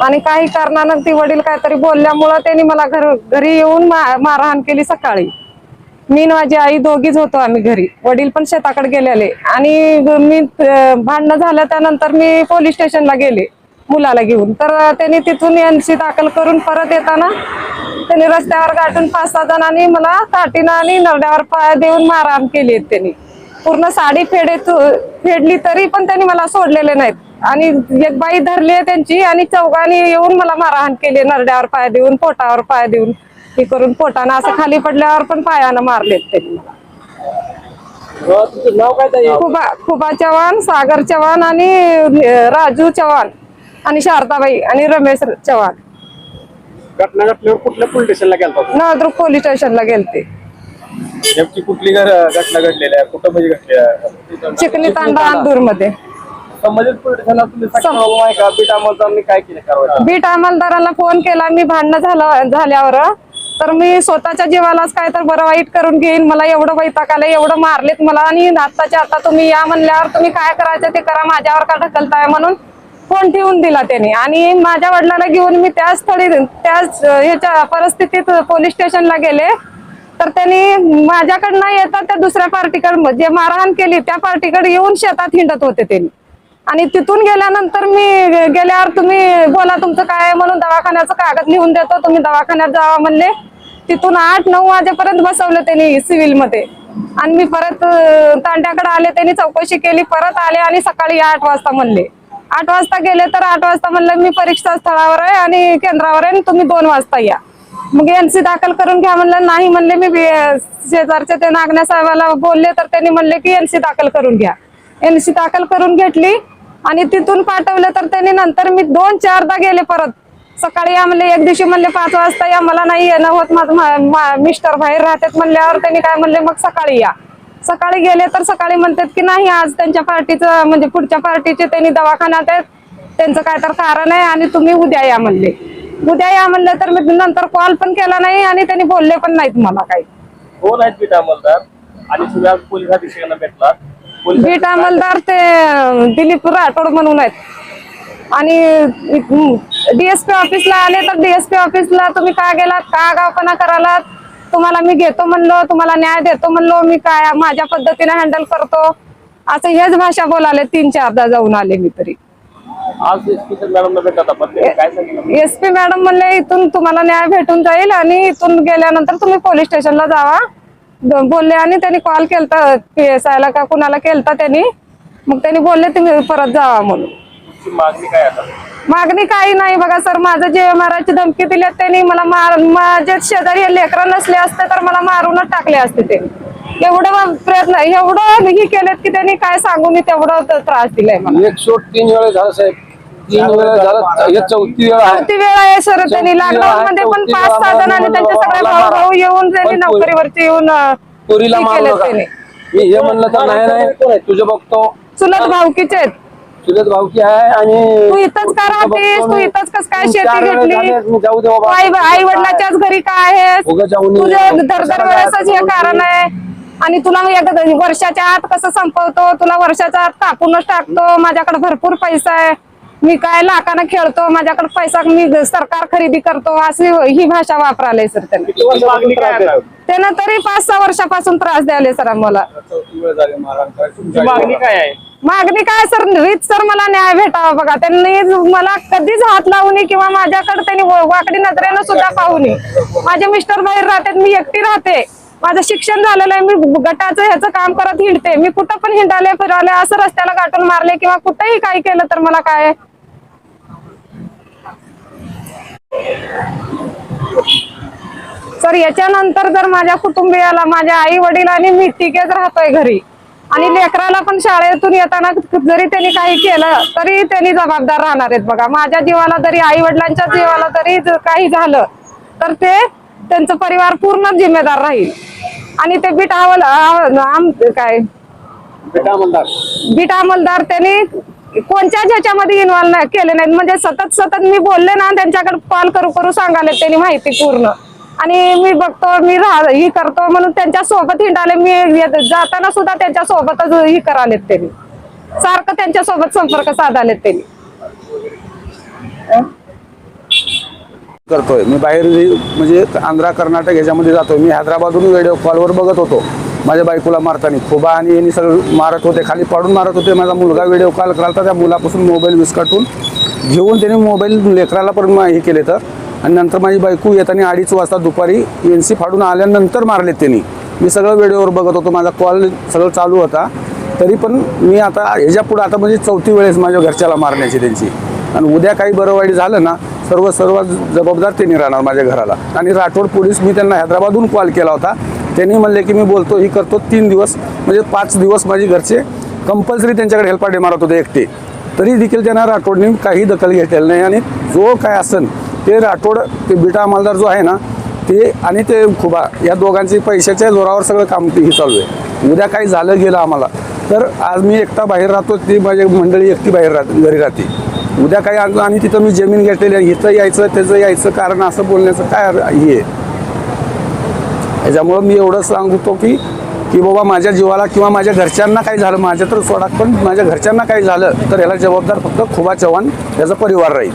आणि काही कारणानं ती वडील काहीतरी बोलल्यामुळं त्यांनी मला घरी येऊन मारहाण केली सकाळी. मी आणि माझी आई दोघीच होतो आम्ही घरी, वडील पण शेताकडे गेलेले. आणि मी भांडणं झालं त्यानंतर मी पोलीस स्टेशनला गेले मुलाला घेऊन. तर त्यांनी तिथून NC दाखल करून परत येताना त्यांनी रस्त्यावर गाठून 5-6 जणांनी मला काठीनं आणि नरड्यावर पाय देऊन मारहाण केली. त्यांनी पूर्ण साडी फेडली तरी पण त्यांनी मला सोडलेले नाहीत. आणि एक बाई धरली आहे त्यांची आणि चौघांनी येऊन मला मारहाण केली, नरड्यावर पाय देऊन, पोटावर पाय देऊन, हे करून पोटानं असं खाली पडल्यावर पण पायानं मारलेत त्यांनी. खुबा चव्हाण, सागर चव्हाण आणि राजू चव्हाण आणि शारदाबाई आणि रमेश चव्हाण. घटना घडल्यावर कुठल्या पोलीस स्टेशनला गेलता? नळदुर्ग पोलीस स्टेशनला गेलते. नेमकी कुठली घटना घडलेली आहे, कुठं म्हणजे घडली आहे? चिखली तांडा अंदूर मध्ये. संबंधित पोलीस स्टेशनला तुम्ही आहे का? बीट अंमलदारांनी काय केलं कारवाई? बीट अंमलदाराला फोन केला मी भांडणं झाल्यावर. तर मी स्वतःच्या जीवालाच काय तर बरं वाईट करून घेईन, मला एवढं वैताग आलं, एवढं मारलेत मला, आणि आत्ताच्या आता तुम्ही या म्हणल्यावर तुम्ही काय करायचं ते करा, माझ्यावर का ढकलताय म्हणून फोन ठेवून दिला त्याने. आणि माझ्या वडिलांना घेऊन मी त्याच ह्याच्या परिस्थितीत पोलीस स्टेशनला गेले. तर त्यांनी माझ्याकडनं येतात त्या दुसऱ्या पार्टीकडे जे मारहाण केली त्या पार्टीकडे येऊन शेतात हिंडत होते त्यांनी. आणि तिथून गेल्यानंतर मी गेल्यावर तुम्ही बोला तुमचं काय म्हणून दवाखान्याचं कागद लिहून देतो, तुम्ही दवाखान्यात जावा म्हणले. तिथून 8-9 वाजेपर्यंत बसवलं त्यांनी सिव्हिल मध्ये. आणि मी परत तांड्याकडे आले, त्यांनी चौकशी केली, परत आले आणि सकाळी 8 वाजता म्हणले. 8 वाजता गेले तर 8 वाजता म्हणलं मी परीक्षा स्थळावर आहे आणि केंद्रावर आहे, तुम्ही 2 वाजता या. मग NC दाखल करून घ्या म्हणलं. नाही म्हणले. मी शेजारच्या ते नागण्या साहेबाला बोलले तर त्यांनी म्हणले की NC दाखल करून घ्या. NC दाखल करून घेतली आणि तिथून पाठवलं. तर त्यांनी नंतर मी 2-4दा गेले परत. सकाळी या म्हणले, एक दिवशी म्हणले 5 वाजता या, मला नाही येणं होत, माझं मिस्टर बाहेर राहतात म्हणल्यावर त्यांनी काय म्हणले मग सकाळी या. सकाळी गेले तर सकाळी म्हणतात की नाही आज त्यांच्या पार्टीचं म्हणजे पुढच्या पार्टीचे त्यांनी दवाखान्यात आहेत, त्यांचं काय तर कारण आहे आणि तुम्ही उद्या या म्हणले. उद्या या म्हणले तर मी नंतर कॉल पण केला नाही आणि त्यांनी बोलले पण नाहीत मला काही. कोण आहेत बीट अंमलदार आणि तुम्ही आज पोलीस अधीक्षकांना भेटला? बीट अंमलदार ते दिलीप राठोड म्हणून आहेत. आणि DSP ऑफिसला आले तर DSP ऑफिसला तुम्ही का गेलात, का गावपणा करालात, तुम्हाला मी घेतो म्हणलो, तुम्हाला न्याय देतो म्हणलो, मी काय माझ्या पद्धतीने हँडल करतो, असं हेच भाषा बोलाले. 3-4दा जाऊन आले मी तरी. आज SP मॅडमला भेटत आपण काय सांगितलं? SP मॅडम म्हणले इथून तुम्हाला न्याय भेटून जाईल आणि इथून गेल्यानंतर तुम्ही पोलीस स्टेशनला जावा बोलले. आणि त्यांनी कॉल केलता PSI ला का कुणाला केलता त्यांनी. मग त्यांनी बोलले तुम्ही परत जावा म्हणून. मागणी काय आता? मागणी काही नाही बघा सर, माझं जे मारायची धमकी दिली त्यांनी मला माझे शेजारी लेकरं नसले असते तर मला मारूनच टाकले असते. ते एवढं प्रयत्न एवढं ही केलेत की त्यांनी काय सांगू मी, तेवढं त्रास दिलाय मला. 103 वेळा झालं साहेब, 3 वेळा झालं, हे 4थी वेळ आहे. 4थी वेळ आहे सर. त्यांनी लॉकडाऊन मध्ये पण 5-6 जणांनी त्यांचे सगळे भाऊ येऊन त्यांनी नोकरीवरती येऊन पोरीला मारलं का? मी हे म्हणलं तर नाही तुझं बघतो. चुलत भाऊकीचे आहेत, चुलत भाऊकी आहे. आणि तू इथंच का राहतेस, तू इथंच कस काय शेती घेतली, आई वडिलाच्याच घरी काय आहेस, तुझं दर वेळेसच हे कारण आहे. आणि तुला वर्षाच्या आत कसं संपवतो, तुला वर्षाच्या आत कापूनच टाकतो, माझ्याकडे भरपूर पैसा आहे, मी काय लाखानं खेळतो, माझ्याकडे पैसा मी सरकार खरेदी करतो, अशी ही भाषा वापराले सर. त्यानं तरी 5-6 वर्षापासून त्रास द्यायला सर आम्हाला. मागणी काय आहे? मागणी काय सर, रीत सर मला न्याय भेटावा बघा. त्यांनी मला कधीच हात लावू नये किंवा माझ्याकडे त्यांनी वाकडी नजरेनं सुद्धा पाहू नये. माझे मिस्टर बाहेर राहतात, मी एकटी राहते, माझं शिक्षण झालेलं आहे, मी गटाचं ह्याचं काम करत हिंडते, मी कुठं पण हिंडाले फिराले, असं रस्त्याला गाठून मारले किंवा कुठेही काही केलं तर मला काय. सर याच्यानंतर जर माझ्या कुटुंबियाला, माझ्या आई वडील आणि मी तिघेच राहतोय घरी, आणि लेकराला पण शाळेतून येताना जरी त्यांनी काही केलं तरी त्यांनी जबाबदार राहणार आहेत बघा. माझ्या जीवाला जरी, आई वडिलांच्या जीवाला जरी काही झालं तर ते त्यांचं परिवार पूर्ण जिम्मेदार राहील. आणि ते बीट अंमलदार त्यांनी कोणत्याच ह्याच्यामध्ये इन्व्हॉल्व केले नाहीत. म्हणजे सतत मी बोलले ना, त्यांच्याकडे कॉल करू सांगाले त्यांनी माहिती पूर्ण. आणि मी बघतो, मी ही करतो म्हणून त्यांच्या सोबत हिंडाले, मी जाताना सुद्धा त्यांच्या सोबतच ही करालेत त्यांनी, सारखं त्यांच्या सोबत संपर्क साधालेत त्यांनी. करतोय मी बाहेर म्हणजे आंध्रा कर्नाटक ह्याच्यामध्ये जातोय मी. हैदराबादहून व्हिडिओ कॉलवर बघत होतो माझ्या बायकोला मारताना. खोबा आणि यांनी सगळं मारत होते, खाली पाडून मारत होते. माझा मुलगा व्हिडिओ कॉल करायला, त्या मुलापासून मोबाईल विस्कटून घेऊन त्याने मोबाईल लेकराला पण हे केले तर. आणि नंतर माझी बायको येताना 2:30 वाजता दुपारी NC फाडून आल्यानंतर मारलेत त्यांनी. मी सगळं व्हिडिओवर बघत होतो, माझा कॉल सगळं चालू होता. तरी पण मी आता ह्याच्या पुढे आता म्हणजे 4थी वेळेस माझ्या घरच्याला मारण्याची त्यांची. आणि उद्या काही बरं वाईट झालं ना, सर्व जबाबदार त्यांनी राहणार माझ्या घराला. आणि राठोड पोलीस, मी त्यांना हैदराबादहून कॉल केला होता. त्यांनी म्हणले की मी बोलतो ही करतो. 3 दिवस म्हणजे 5 दिवस माझी घरचे कंपल्सरी त्यांच्याकडे हेल्पाटे मारत होते एकटे. तरी देखील त्यांना राठोडने काही दखल घेतलेली नाही. आणि जो काय असन ते राठोड, ते बिटा अंमलदार जो आहे ना ते, आणि ते खुबा, या दोघांची पैशाच्या जोरावर सगळं काम हे चालू आहे. उद्या काही झालं गेलं आम्हाला तर आज मी एकटा बाहेर राहतो, ती माझी मंडळी एकटी बाहेर घरी राहते. उद्या काही आणि तिथं मी जमीन घेतलेली आहे, इथं यायचं त्याचं यायचं कारण असं बोलण्याचं काय हे आहे. याच्यामुळं मी एवढं सांगतो की बाबा माझ्या जीवाला किंवा माझ्या घरच्यांना काही झालं, माझ्या तर सोडा, पण माझ्या घरच्यांना काही झालं तर याला जबाबदार फक्त खुबा चव्हाण याचा परिवार राहील.